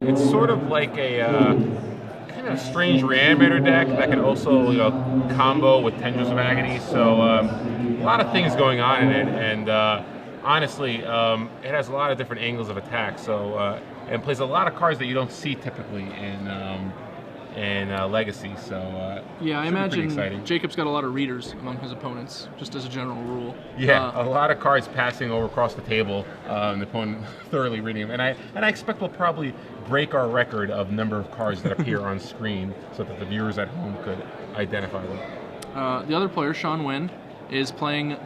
It's sort of like a kind of strange reanimator deck that can also, combo with Tendrils of Agony. So a lot of things going on in it, and honestly, it has a lot of different angles of attack. So and plays a lot of cards that you don't see typically in Legacy. So yeah, I should be pretty imagine exciting. Jacob's got a lot of readers among his opponents, just as a general rule. Yeah, a lot of cards passing over across the table, the opponent thoroughly reading them, and I expect we'll probably break our record of number of cards that appear on screen, so that the viewers at home could identify them. The other player, Nguyen, is playing.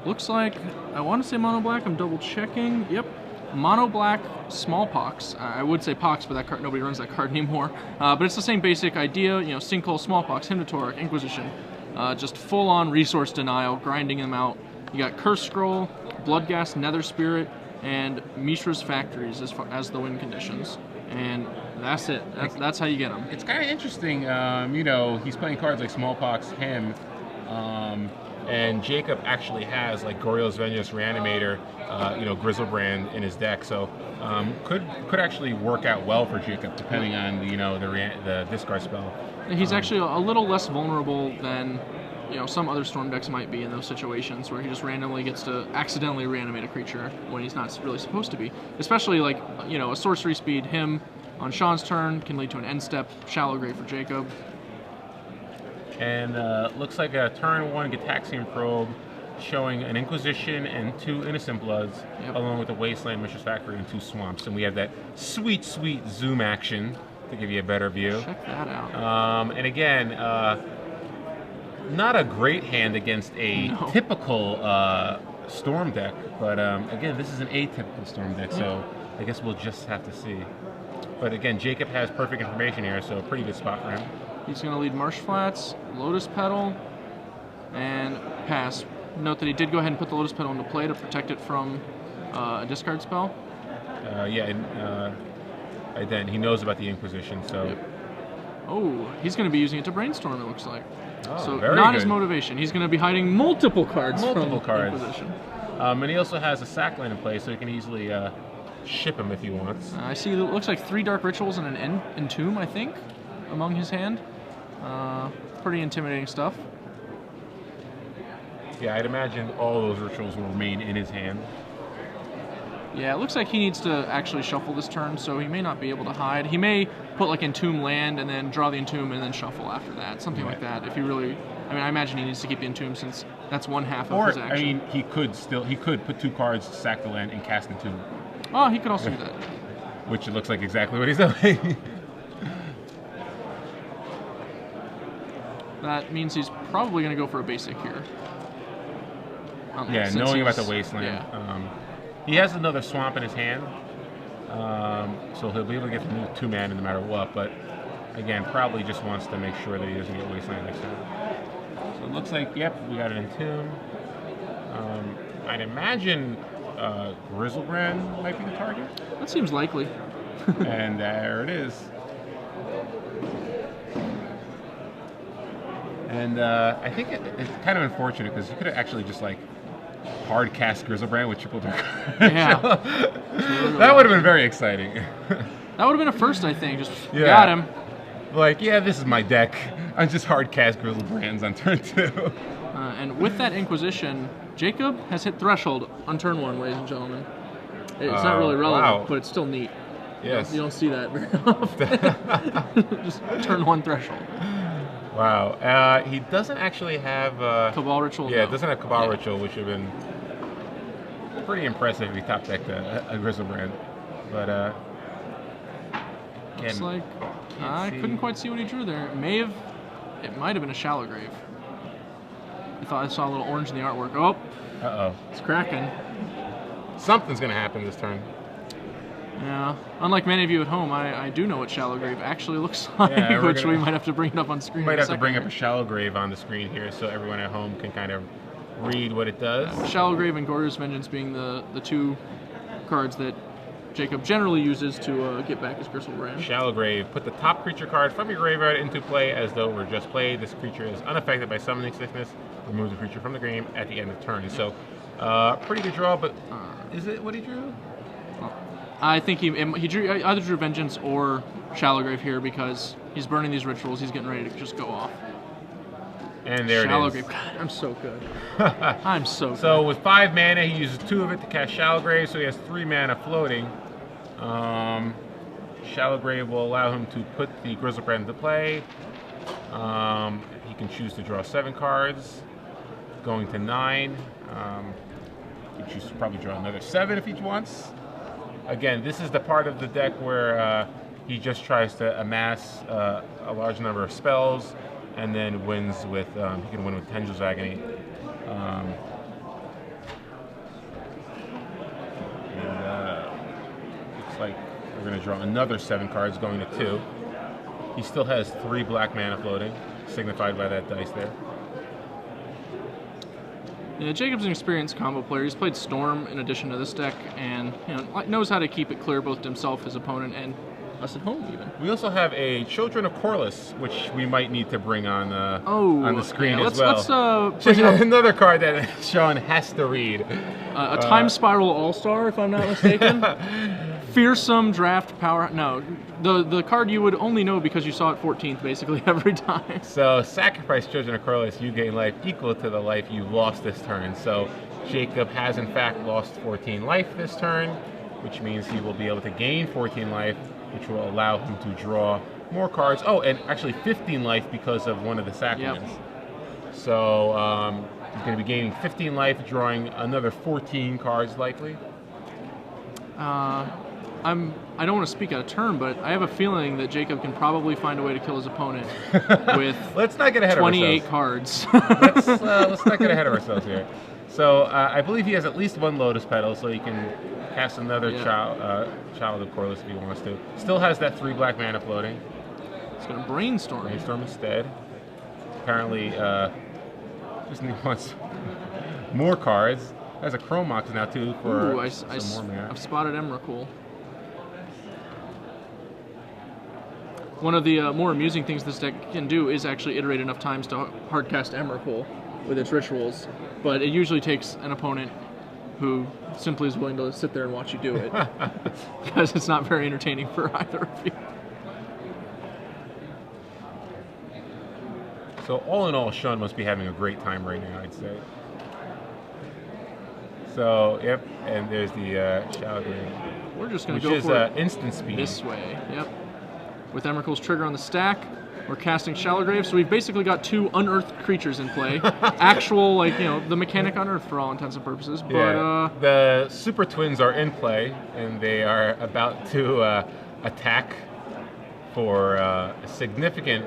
Looks like I want to say mono black. I'm double checking. Yep, mono black smallpox. I would say pox, but that card nobody runs that card anymore. But it's the same basic idea. You know, sinkhole, smallpox, hymnotoric, inquisition. Just full-on resource denial, grinding them out. You got Curse Scroll, Bloodghast, Nether Spirit, and Mishra's Factories as the win conditions. And that's it. That's how you get them. It's kind of interesting, he's playing cards like Smallpox, him, and Jacob actually has like Goryo's Vengeance, Reanimator, Grizzlebrand in his deck, so could actually work out well for Jacob depending on the discard spell. He's actually a little less vulnerable than some other Storm decks might be in those situations where he just randomly gets to accidentally reanimate a creature when he's not really supposed to be. Especially like a sorcery speed him on Sean's turn can lead to an end step shallow grave for Jacob. And looks like a turn 1 Gitaxian Probe showing an Inquisition and 2 Innocent Bloods, along with a Wasteland, Mishra's Factory, and 2 Swamps. And we have that sweet, sweet zoom action to give you a better view. Check that out. And again, not a great hand against a typical Storm deck, but again, this is an atypical Storm deck, so I guess we'll just have to see. But again, Jacob has perfect information here, so a pretty good spot for him. He's going to lead Marsh Flats, Lotus Petal, and pass. Note that he did go ahead and put the Lotus Petal into play to protect it from a discard spell. And then he knows about the Inquisition, so... Yep. Oh, he's going to be using it to brainstorm, it looks like. Oh, so very not good. his motivation. He's going to be hiding multiple cards from Inquisition. And he also has a sack land in play, so he can easily ship him if he wants. I see it looks like 3 Dark Rituals and an Entomb, I think, among his hand. Pretty intimidating stuff. Yeah, I'd imagine all those rituals will remain in his hand. Yeah, it looks like he needs to actually shuffle this turn, so he may not be able to hide. He may put like Entomb land and then draw the Entomb and then shuffle after that, something like that. If he really, I imagine he needs to keep the Entomb since that's one half of his action. He could put 2 cards, sack the land, and cast Entomb. Oh, he could also do that. Which it looks like exactly what he's doing. That means he's probably going to go for a basic here. Yeah, knowing about the Wasteland. Yeah. He has another Swamp in his hand, so he'll be able to get the 2-mana no matter what, but again, probably just wants to make sure that he doesn't get Wasteland next time. So it looks like, yep, we got an Entomb. I'd imagine Grizzlebrand might be the target. That seems likely. And there it is. And I think it's kind of unfortunate because you could have actually just like hard cast Grizzlebrand with triple dark. Yeah. That would have been very exciting. That would have been a first, I think. Just got him. Like, yeah, this is my deck. I just hard cast Grizzlebrands on turn 2. And with that Inquisition, Jacob has hit Threshold on turn 1, ladies and gentlemen. It's not really relevant, but it's still neat. Yes. You don't see that very often. Just turn 1 Threshold. Wow. He doesn't actually have... Cabal Ritual? Yeah, it doesn't have Cabal Ritual, which would have been pretty impressive if he top decked a Grizzlebrand. But, looks like... I couldn't quite see what he drew there. It might have been a Shallow Grave. I thought I saw a little orange in the artwork. Oh! Uh-oh. It's cracking. Something's going to happen this turn. Yeah. Unlike many of you at home, I do know what Shallow Grave actually looks like, we might have to bring it up on screen. We might have to bring up a Shallow Grave on the screen here so everyone at home can kind of read what it does. Shallow Grave and Goryo's Vengeance being the 2 cards that Jacob generally uses to get back his Grizzlebrand. Shallow Grave. Put the top creature card from your graveyard into play as though it were just played. This creature is unaffected by summoning sickness. Remove the creature from the game at the end of turn. So, pretty good draw, but is it what he drew? I think he either drew Vengeance or Shallow Grave here because he's burning these rituals. He's getting ready to just go off. And there Shallow it is. Grave. God, I'm so good. I'm so good. So with 5 mana, he uses 2 of it to cast Shallow Grave, so he has 3 mana floating. Shallow Grave will allow him to put the Grizzlebrand into play. He can choose to draw 7 cards, going to 9. He can choose to probably draw another 7 if he wants. Again, this is the part of the deck where he just tries to amass a large number of spells, and then wins with, he can win with Tendrils of Agony. Looks like we're going to draw another 7 cards going to 2. He still has 3 black mana floating, signified by that dice there. Yeah, Jacob's an experienced combo player. He's played Storm in addition to this deck, and knows how to keep it clear both to himself, his opponent, and us at home even. We also have a Children of Corliss, which we might need to bring on the screen as well. Let's bring up another card that Sean has to read. A Time Spiral All-Star, if I'm not mistaken. Fearsome Draft Power. No, the card you would only know because you saw it 14th basically every time. So sacrifice Children of Corliss, you gain life equal to the life you lost this turn. So Jacob has in fact lost 14 life this turn, which means he will be able to gain 14 life, which will allow him to draw more cards. Oh, and actually 15 life because of one of the sacraments. Yep. So he's going to be gaining 15 life, drawing another 14 cards likely. I don't want to speak out of turn, but I have a feeling that Jacob can probably find a way to kill his opponent with let's not get ahead 28 of cards. let's not get ahead of ourselves here. So I believe he has at least 1 Lotus Petal, so he can cast another Child of Corliss if he wants to. Still has that 3 black mana floating. He's going to Brainstorm. Brainstorm instead. Apparently, just wants more cards. Has a Chrome Mox now too for some more mana. I've spotted Emrakul. One of the more amusing things this deck can do is actually iterate enough times to hardcast Emrakul with its rituals, but it usually takes an opponent who simply is willing to sit there and watch you do it, because it's not very entertaining for either of you. So all in all, Sean must be having a great time right now, I'd say. So, yep, and there's the Shallow Grave. We're just going to go for it instant speed. This way, yep. With Emrakul's trigger on the stack, we're casting Shallow Grave, so we've basically got 2 unearthed creatures in play. Actual, the mechanic unearthed for all intents and purposes. But yeah. The Super Twins are in play, and they are about to attack for a significant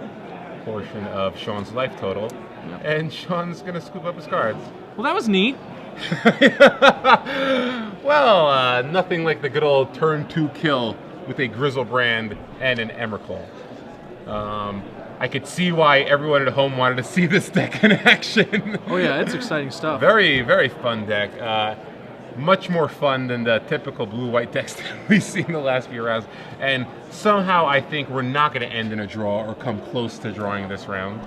portion of Sean's life total. Yep. And Sean's going to scoop up his cards. Well, that was neat. Well, nothing like the good old turn 2 kill with a Grizzlebrand and an Emrakul. I could see why everyone at home wanted to see this deck in action. Oh yeah, it's exciting stuff. Very, very fun deck. Much more fun than the typical blue-white decks that we've seen the last few rounds. And somehow I think we're not going to end in a draw or come close to drawing this round.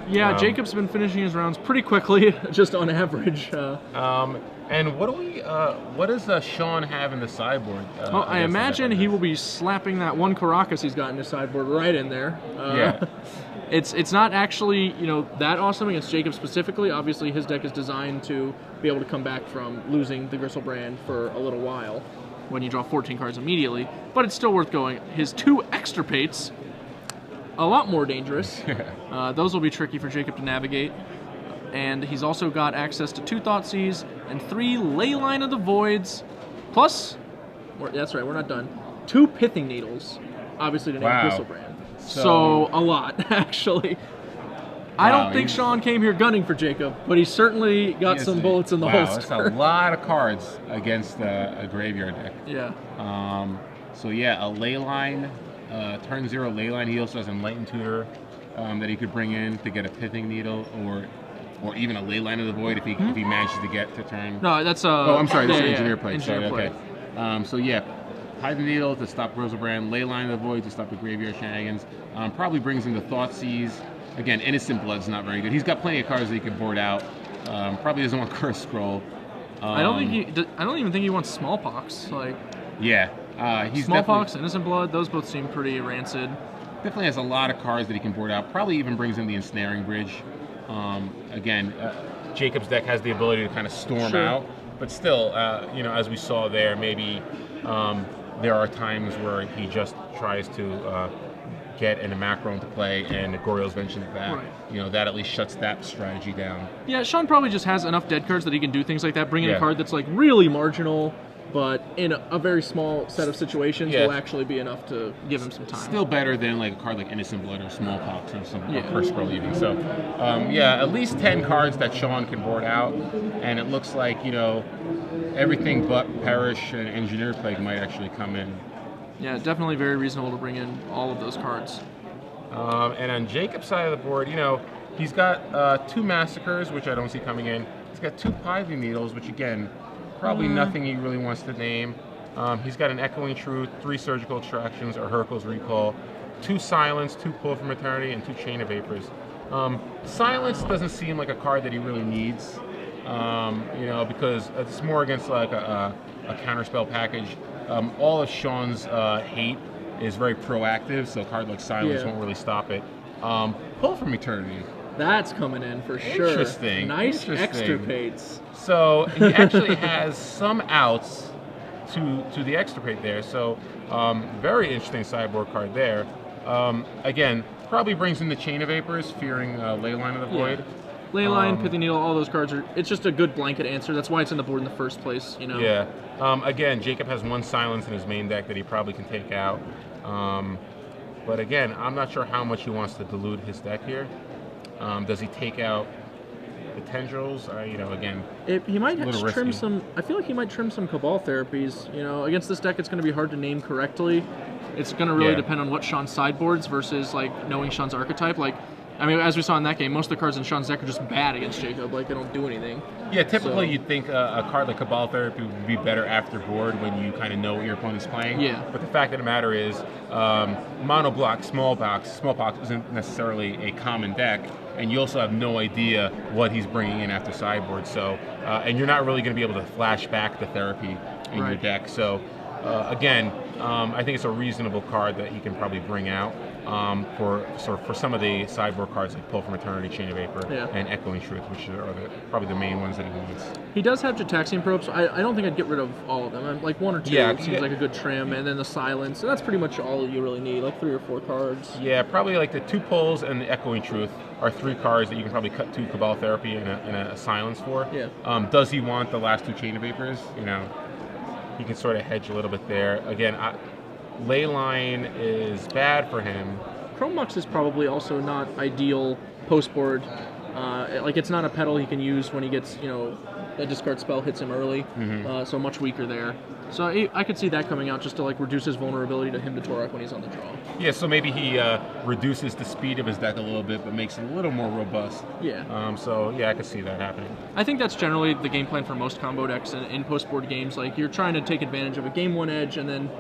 Yeah, Jacob's been finishing his rounds pretty quickly, just on average. And what does Sean have in the sideboard? Well, I imagine he will be slapping that 1 Caracas he's got in his sideboard right in there. Yeah. It's not actually, that awesome against Jacob specifically. Obviously, his deck is designed to be able to come back from losing the Grizzlebrand for a little while when you draw 14 cards immediately. But it's still worth going. His 2 Extirpates, a lot more dangerous. Those will be tricky for Jacob to navigate. And he's also got access to 2 Thoughtseize and 3 Leyline of the Voids, plus, that's right, we're not done, 2 Pithing Needles, obviously to name Grizzlebrand. So a lot, actually. I don't think Sean came here gunning for Jacob, but he certainly got some bullets in the holster. That's a lot of cards against a graveyard deck. Yeah. So yeah, a Leyline, turn 0 Leyline. He also has Enlightened Tutor that he could bring in to get a Pithing Needle, or even a Leyline of the Void if he manages to get to turn. No, that's oh, I'm sorry, this is Engineer play. Engineer play. Okay. So yeah, Hide the Needle to stop Grizzlebrand, Leyline of the Void to stop the Graveyard Shenanigans. Probably brings him to Thoughtseize. Again, Innocent Blood's not very good. He's got plenty of cards that he can board out. Probably doesn't want Curse Scroll. I don't even think he wants Smallpox. Yeah, He's Smallpox, Innocent Blood, those both seem pretty rancid. definitely has a lot of cards that he can board out. Probably even brings in the Ensnaring Bridge. Again, Jacob's deck has the ability to kind of storm out, but still, as we saw there, maybe there are times where he just tries to get an macro into play, and Goryo's mentioned that. Right. That at least shuts that strategy down. Yeah, Sean probably just has enough dead cards that he can do things like that. Bring in a card that's like really marginal, but in a very small set of situations will actually be enough to give him some time. Still better than like a card like Innocent Blood or Smallpox or some Curse Scroll even. So, at least 10 cards that Sean can board out, and it looks like everything but Perish and Engineer Plague might actually come in. Yeah, definitely very reasonable to bring in all of those cards. And on Jacob's side of the board, he's got 2 Massacres, which I don't see coming in. He's got 2 Pivy Needles, which again, probably nothing he really wants to name. He's got an Echoing Truth, 3 Surgical Extractions or Hercule's Recall, 2 Silence, 2 Pull from Eternity, and 2 Chain of Vapors. Silence doesn't seem like a card that he really needs, because it's more against like a counterspell package. All of Sean's hate is very proactive, so a card like Silence won't really stop it. Pull from Eternity. That's coming in for sure. Interesting. Nice extirpates. So he actually has some outs to the extirpate there. So very interesting sideboard card there. Again, probably brings in the Chain of Vapors, fearing Leyline of the Void. Leyline, Pithy Needle, all those cards it's just a good blanket answer. That's why it's in the board in the first place, Yeah. Again, Jacob has 1 Silence in his main deck that he probably can take out. But again, I'm not sure how much he wants to dilute his deck here. Does he take out the Tendrils? Again, he might trim risky. some. I feel like he might trim some Cabal Therapies. Against this deck, it's going to be hard to name correctly. It's going to really depend on what Sean sideboards versus like knowing Sean's archetype. Like, as we saw in that game, most of the cards in Sean's deck are just bad against Jacob. Like, they don't do anything. Yeah, typically you'd think a card like Cabal Therapy would be better after board when you kind of know what your opponent's playing. Yeah. But the fact of the matter is, Mono Block, Smallpox isn't necessarily a common deck, and you also have no idea what he's bringing in after sideboard. So, and you're not really going to be able to flash back the Therapy in your deck. So, again, I think it's a reasonable card that he can probably bring out for some of the sideboard cards like Pull from Eternity, Chain of Vapor, and Echoing Truth, which are probably the main ones that he wants. He does have Jataxian Probe, so I don't think I'd get rid of all of them. Like 1 or 2 seems like a good trim, and then the Silence. So that's pretty much all you really need, like 3 or 4 cards. Yeah, probably like the 2 Pulls and the Echoing Truth are 3 cards that you can probably cut 2 Cabal Therapy and a Silence for. Yeah. Does he want the last 2 Chain of Vapors? He can sort of hedge a little bit there. Again, Leyline is bad for him. Chrome Mox is probably also not ideal post-board. Like, it's not a pedal he can use when he gets, a discard spell hits him early. So much weaker there. So I could see that coming out just to like reduce his vulnerability to him to Torok when he's on the draw. Yeah, so maybe he reduces the speed of his deck a little bit, but makes it a little more robust. Yeah. I could see that happening. I think that's generally the game plan for most combo decks in post-board games. Like, you're trying to take advantage of a game 1 edge, and then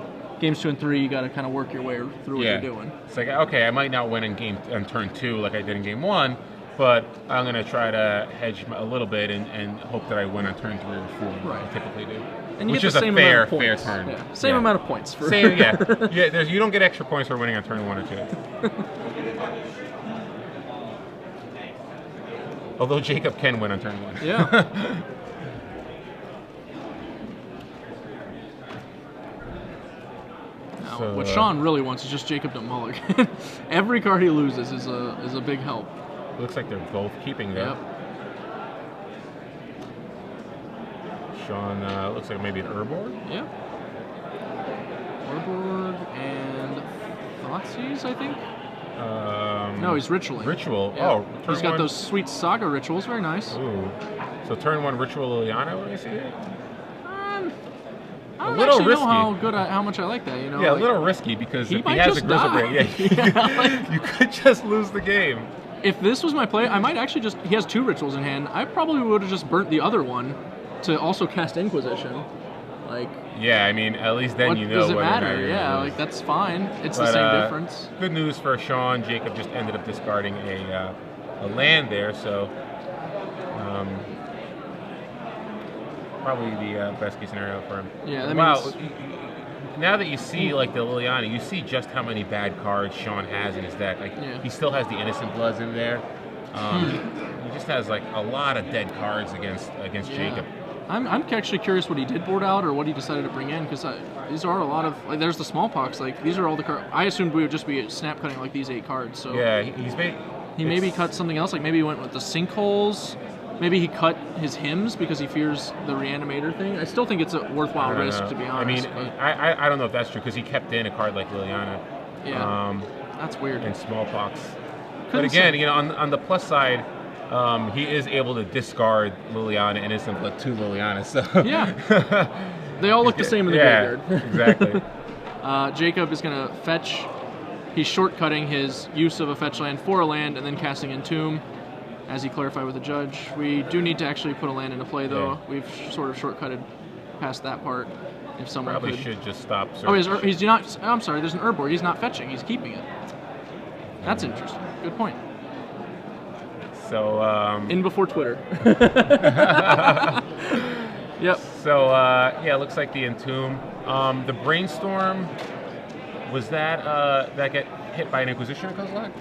games 2 and 3, you got to kind of work your way through what you're doing. It's like, okay, I might not win on turn 2 like I did in game 1, but I'm going to try to hedge a little bit and hope that I win on turn 3 or 4, like I typically do. And you which get is the same a fair amount of turn. Yeah. Same amount of points. Same, you don't get extra points for winning on turn 1 or 2. Although Jacob can win on turn 1. Yeah. So, what Sean really wants is just Jacob to mulligan. Every card he loses is a big help. Looks like they're both keeping that. Yep. Sean looks like maybe an Urborg. Yeah. Urborg and Thoughtseize, I think. No, he's Ritualing. Ritual. Yeah. Oh, he's got those sweet Saga rituals. Very nice. Ooh. So turn 1 Ritual Liliana. What do you see here? I don't actually know how much I like that. Yeah, a little risky because if he has a Grizzle Braid, you could just lose the game. If this was my play, I might actually he has 2 rituals in hand. I probably would have just burnt the other one to also cast Inquisition. Like. Yeah, I mean, at least then you know. Does it matter? Yeah, like that's fine. It's the same difference. Good news for Sean. Jacob just ended up discarding a land there, so probably the best case scenario for him. Yeah, that wow. means now that you see like the Liliana, you see just how many bad cards Sean has in his deck. Like he still has the Innocent Bloods in there. He just has like a lot of dead cards against Jacob. I'm actually curious what he did board out or what he decided to bring in, because these are a lot of, like, there's the smallpox. Like, these are all the cards. I assumed we would just be snap cutting like these 8 cards. So yeah, he maybe cut something else. Like maybe he went with the sinkholes. Maybe he cut his hymns because he fears the reanimator thing. I still think it's a worthwhile risk, to be honest. I mean, I don't know if that's true, because he kept in a card like Liliana. Yeah, that's weird. And smallpox. But again, you know, on the plus side, he is able to discard Liliana Innocent Blood to Liliana. So yeah, they all look the same in the graveyard. Exactly. Jacob is going to fetch. He's shortcutting his use of a fetch land for a land and then casting Entomb, as he clarified with the judge. We do need to actually put a land into play, though. Yeah. We've sort of shortcutted past that part. If someone probably should just stop. Oh, he's not. I'm sorry. There's an Urborg. He's not fetching. He's keeping it. That's interesting. Good point. So in before Twitter. Yep. So yeah, it looks like the Entomb. The Brainstorm, was that that get hit by an Inquisition Kozilek?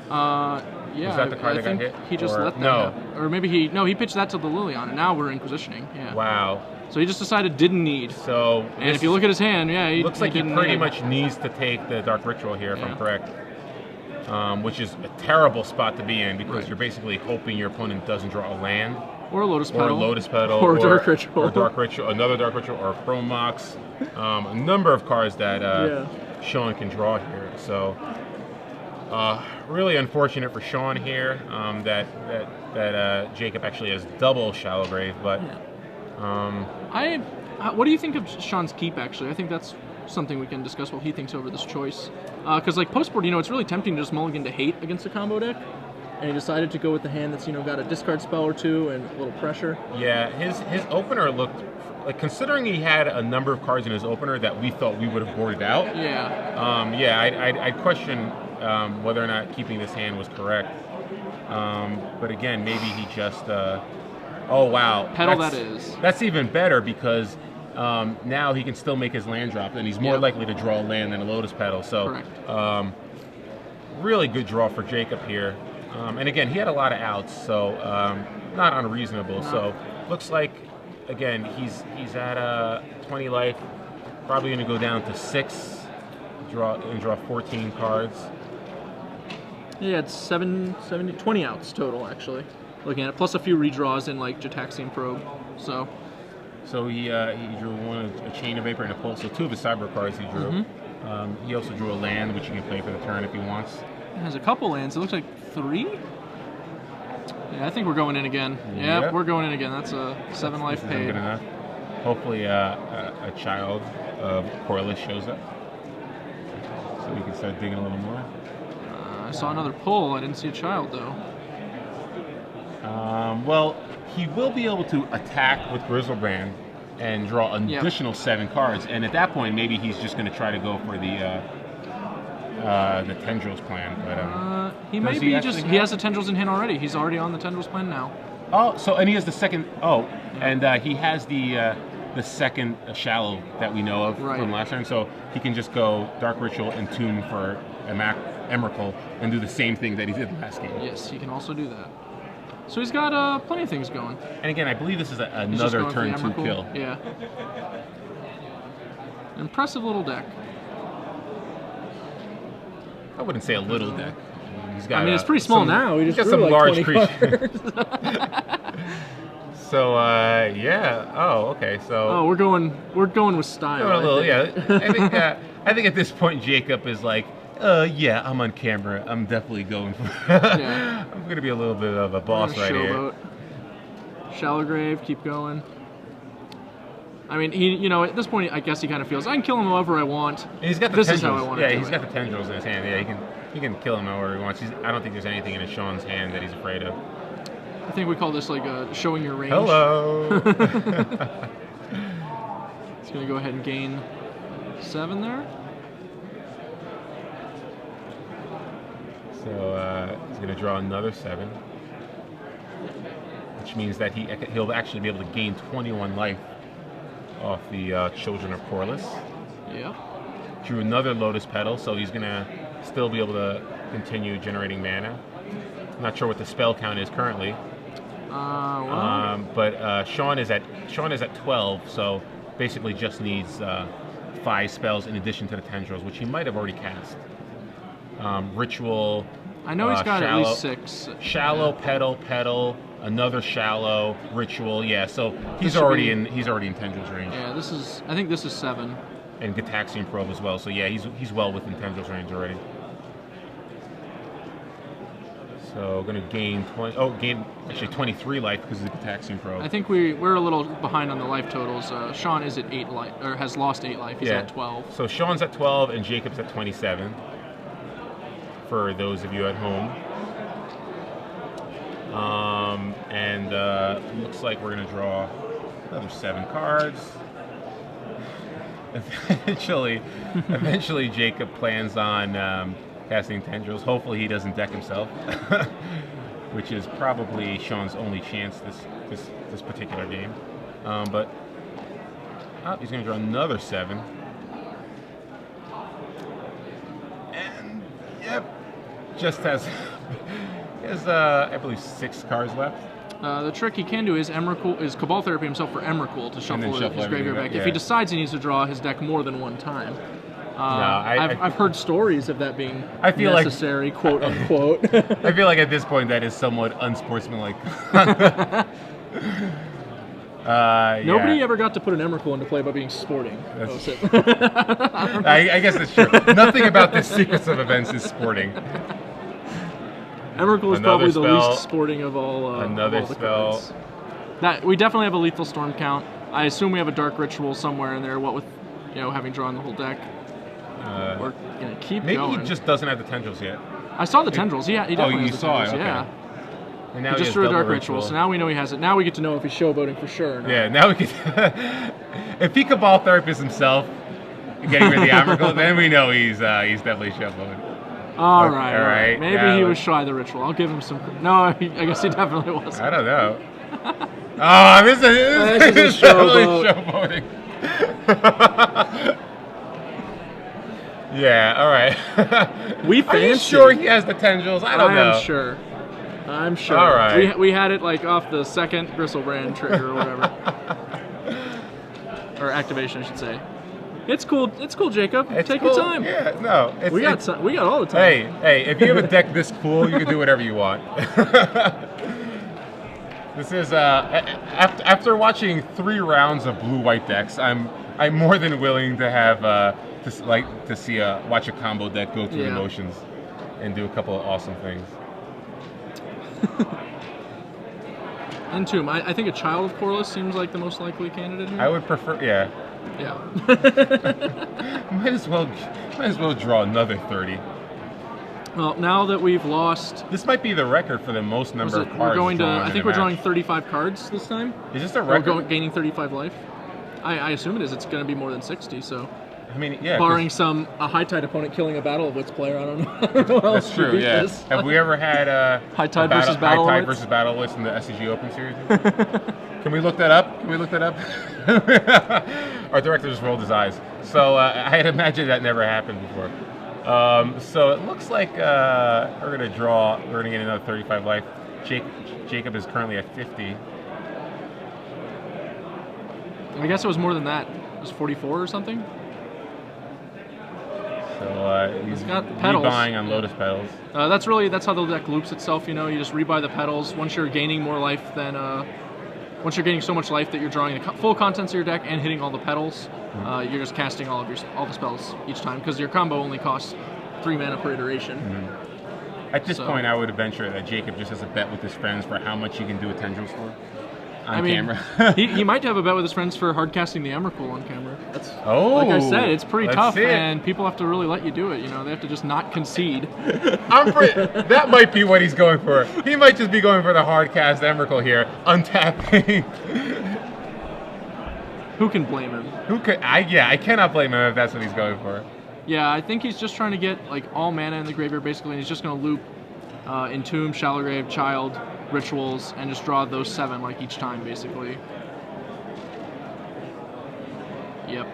Yeah. Was that the card I that think got hit? he just let that. No. Or maybe he pitched that to the Liliana. Now we're Inquisitioning. Yeah. Wow. So he just decided didn't need. So and if you look at his hand, yeah, he looks like he didn't pretty need. much needs to take the Dark Ritual here, if I'm correct. Which is a terrible spot to be in, because you're basically hoping your opponent doesn't draw a land. Or a Lotus Petal. Or a Lotus Petal. Or a Dark Ritual. Or a Dark Ritual, another Dark Ritual, or a Chrome Mox. A number of cards that Sean can draw here. So really unfortunate for Sean here that Jacob actually has double Shallow Grave, but what do you think of Sean's keep, actually? I think that's something we can discuss what he thinks over this choice. Because like post-board, it's really tempting to just mulligan to hate against a combo deck. And he decided to go with the hand that's, got a discard spell or two and a little pressure. Yeah, his opener looked, like, considering he had a number of cards in his opener that we thought we would have boarded out. Yeah. I'd question whether or not keeping this hand was correct. But again, maybe he just, oh wow. Petal that is. That's even better, because now he can still make his land drop, and he's more likely to draw a land than a Lotus Petal. So, really good draw for Jacob here. And again, he had a lot of outs, so not unreasonable. No. So, looks like, again, he's at 20 life, probably going to go down to 6, draw 14 cards. Yeah, it's 20 outs total, actually. Looking at it, plus a few redraws in like Jataxian Probe. So he drew a Chain of Vapor and a Pulse. So 2 of his Cyber cards he drew. He also drew a land, which he can play for the turn if he wants. He has a couple lands. It looks like 3. Yeah, I think we're going in again. Yeah, we're going in again. That's a 7 life paid. Good enough. Hopefully, a child of Corliss shows up, so we can start digging a little more. I saw another pull. I didn't see a child though. Well, he will be able to attack with Grizzlebrand and draw an additional 7 cards, and at that point, maybe he's just going to try to go for the Tendrils plan. But he may be he has the Tendrils in hand already. He's already on the Tendrils plan now. Oh, so and he has the second. Oh, and he has the second Shallow that we know of from last turn. So he can just go Dark Ritual and Tomb for Emrakul and do the same thing that he did last game. Yes, he can also do that. So he's got plenty of things going. And again, I believe this is another turn 2 kill. Yeah. Impressive little deck. I wouldn't say a little deck. He's got. I mean, it's pretty small now. He just got some like large creatures. So yeah. Oh, okay. So. We're going with style. A little, yeah. I think at this point Jacob is like, yeah, I'm on camera. I'm definitely going for. I'm going to be a little bit of a boss right here. Shallow Grave, keep going. I mean, he, at this point, I guess he kind of feels I can kill him however I want. And he's got the this tendrils. Is how I want to do he's got the Tendrils in his hand. Yeah, he can kill him however he wants. I don't think there's anything in Sean's hand that he's afraid of. I think we call this like showing your range. Hello. He's going to go ahead and gain 7 there. So he's going to draw another 7, which means that he'll actually be able to gain 21 life off the Children of Corliss. Yep. Drew another Lotus Petal, so he's gonna still be able to continue generating mana. I'm not sure what the spell count is currently. But Sean is at 12, so basically just needs 5 spells in addition to the tendrils, which he might have already cast. Ritual. I know he's got at least 6. Shallow, petal, another shallow, ritual. Yeah, so he's already in tendrils range. Yeah, I think this is 7. And Gitaxian Probe as well. So yeah, he's well within tendrils range already. So going to gain 23 life because of the Gitaxian Probe. I think we're a little behind on the life totals. Sean is at 8 life, or has lost 8 life. He's at 12. So Sean's at 12 and Jacob's at 27. For those of you at home. Looks like we're going to draw another 7 cards. Eventually Jacob plans on casting tendrils. Hopefully he doesn't deck himself, which is probably Sean's only chance this particular game. But he's going to draw another 7. And yep, just has I believe 6 cards left. The trick he can do is Cabal Therapy himself for Emrakul to shuffle his graveyard back. Yeah. If he decides he needs to draw his deck more than one time. I've heard stories of that being necessary, quote unquote. I feel like at this point that is somewhat unsportsmanlike. Nobody ever got to put an Emrakul into play by being sporting. I guess that's true. Nothing about the sequence of events is sporting. Emrakul is probably the least sporting of all. Another spell. We definitely have a Lethal Storm count. I assume we have a Dark Ritual somewhere in there. What with having drawn the whole deck. We're gonna keep going. Maybe he just doesn't have the tendrils yet. I saw the tendrils. Yeah, he definitely has the tendrils. Okay. Yeah. And now he just drew a Dark Ritual, so now we know he has it. Now we get to know if he's showboating for sure. Yeah, now we can. If he Cabal Therapist himself, getting rid of the Emrakul, then we know he's definitely showboating. All right. Maybe he was shy the ritual. I'll give him some. No, I guess he definitely wasn't. I don't know. This is definitely showboating. Yeah. All right. Are you sure he has the tendrils? I don't know. I'm sure. All right. We had it like off the second Gristlebrand trigger or whatever, or activation, I should say. It's cool, Jacob. Take your time. Yeah, no. We got all the time. Hey, if you have a deck this cool, you can do whatever you want. This is after watching 3 rounds of blue-white decks, I'm more than willing to have watch a combo deck go through the motions and do a couple of awesome things. Entomb. I think a Child of Corliss seems like the most likely candidate here. I would prefer, yeah. might as well draw another 30. Well, now that we've lost, this might be the record for the most number of cards. I think we're drawing 35 cards this time. Is this the record? We're gaining 35 life. I assume it is. It's going to be more than 60. So. I mean, yeah. Barring a High Tide opponent killing a Battle of Wits player, I don't know how else that's true. Yeah. This. Have we ever had High Tide versus Battle of Wits in the SCG Open series? Can we look that up? Our director just rolled his eyes. So I had imagined that never happened before. So it looks like we're going to get another 35 life. Jacob is currently at 50. I guess it was more than that. It was 44 or something. So he's got petals. Rebuying on Lotus Petals. That's how the deck loops itself. You just rebuy the petals. Once you're gaining more life than once you're gaining so much life that you're drawing the full contents of your deck and hitting all the petals, you're just casting all the spells each time because your combo only costs 3 mana per iteration. At this point, I would venture that Jacob just has a bet with his friends for how much he can do with tendrils for. Camera. he might have a bet with his friends for hard casting the Emrakul on camera. Like I said, it's pretty tough, and people have to really let you do it. They have to just not concede. That might be what he's going for. He might just be going for the hard cast Emrakul here, untapping. Who can blame him? I cannot blame him if that's what he's going for. Yeah, I think he's just trying to get all mana in the graveyard basically, and he's just going to loop Entomb, Shallow Grave, Child, Rituals, and just draw those 7 each time basically. Yep.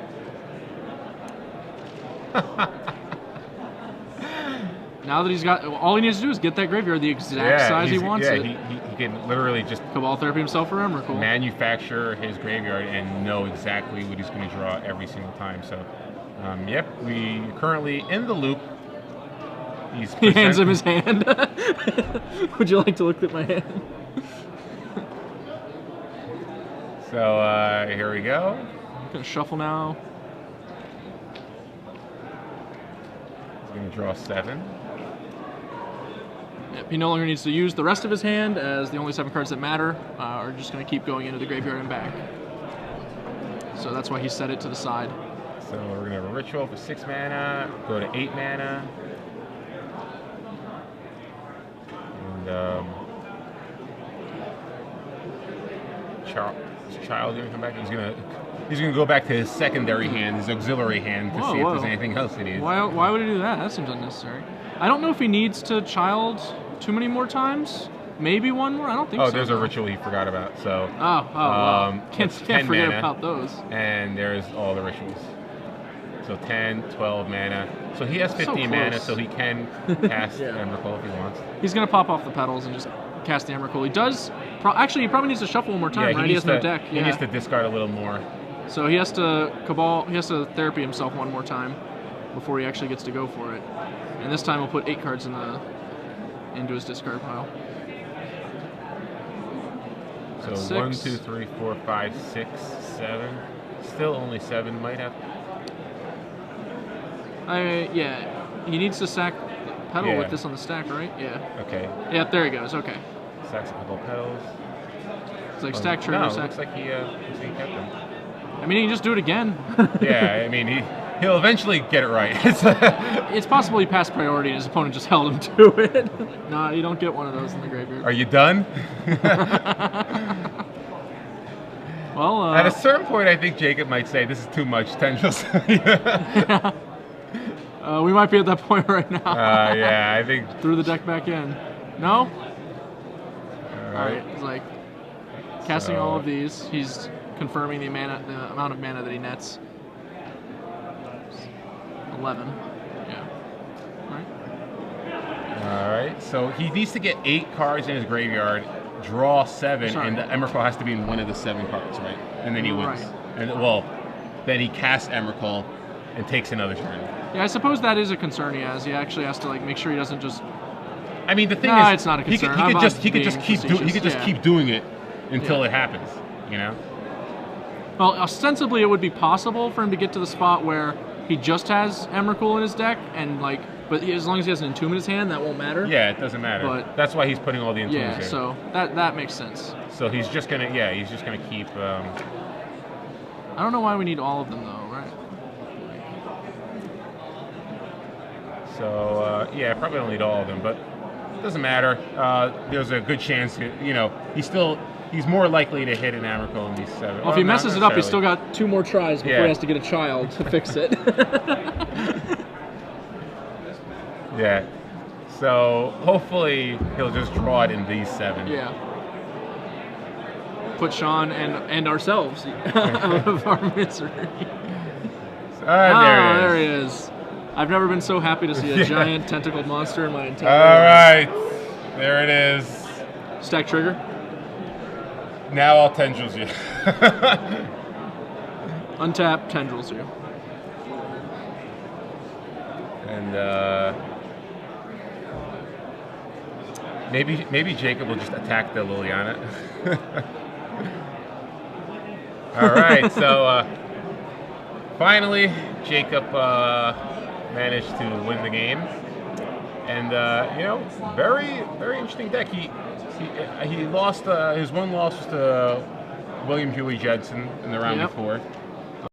Now that he's got, all he needs to do is get that graveyard the exact size he wants it. He can literally just Cabal Therapy himself for Emrakul. Manufacture his graveyard and know exactly what he's going to draw every single time. So, yep, we currently in the loop. He hands him his hand. Would you like to look at my hand? So here we go. I'm gonna shuffle now. He's going to draw 7. Yep, he no longer needs to use the rest of his hand, as the only 7 cards that matter are just going to keep going into the graveyard and back. So that's why he set it to the side. So we're going to have a Ritual for 6 mana, go to 8 mana. And Child going to come back. He's going to go back to his secondary hand, his auxiliary hand, to see if there's anything else he needs. Why would he do that? That seems unnecessary. I don't know if he needs to Child too many more times. Maybe one more. I don't think so. Oh, there's a Ritual he forgot about. So can't forget mana, about those. And there's all the Rituals. So 10, 12 mana. So he has 15 mana, so he can cast Emrakul if he wants. He's going to pop off the petals and just cast the Emrakul. He does. Actually, he probably needs to shuffle one more time, right? He has no deck. He needs to discard a little more. So he has to he has to Therapy himself one more time before he actually gets to go for it. And this time he'll put 8 cards into his discard pile. So 1, 2, 3, 4, 5, 6, 7. Still only 7. Might have. Yeah, he needs to sack petal with this on the stack, right? Yeah. Okay. Yeah, there he goes. Okay. Sacks a couple petals. It's like stack trigger. No, it looks like he kept them. I mean, he can just do it again. Yeah, I mean, he'll eventually get it right. It's possible he passed priority and his opponent just held him to it. No, you don't get one of those in the graveyard. Are you done? Well, at a certain point, I think Jacob might say, this is too much tendrils. Yeah. We might be at that point right now. Yeah, I think. Threw the deck back in. No? All right. He's like casting all of these. He's confirming the amount of mana that he nets. 11. Yeah. All right. So he needs to get 8 cards in his graveyard, draw 7, and the Emrakul has to be in one of the 7 cards, right? And then he wins. Right. And then he casts Emrakul and takes another turn. Yeah, I suppose that is a concern he has. He actually has to make sure he doesn't just. I mean, the thing is, it's not a concern. He could just keep doing it until it happens. You know. Well, ostensibly, it would be possible for him to get to the spot where he just has Emrakul in his deck, and but as long as he has an Entomb in his hand, that won't matter. Yeah, it doesn't matter. But that's why he's putting all the Entombs in. here. So that makes sense. So he's just gonna keep. I don't know why we need all of them though, right? So yeah, probably don't need all of them, but it doesn't matter. There's a good chance, he's more likely to hit an Emrakul in these 7. Well, if he messes it up, he's still got 2 more tries before he has to get a child to fix it. Yeah. So hopefully he'll just draw it in these 7. Yeah. Put Sean and ourselves out of our misery. There he is. I've never been so happy to see a giant tentacled monster in my entire life. All right. There it is. Stack trigger. Now I'll tendrils you. Untap, tendrils you. And maybe Jacob will just attack the Liliana. All right, so finally Jacob managed to win the game, and very interesting deck. He lost his one loss to William Huey Judson in the round before.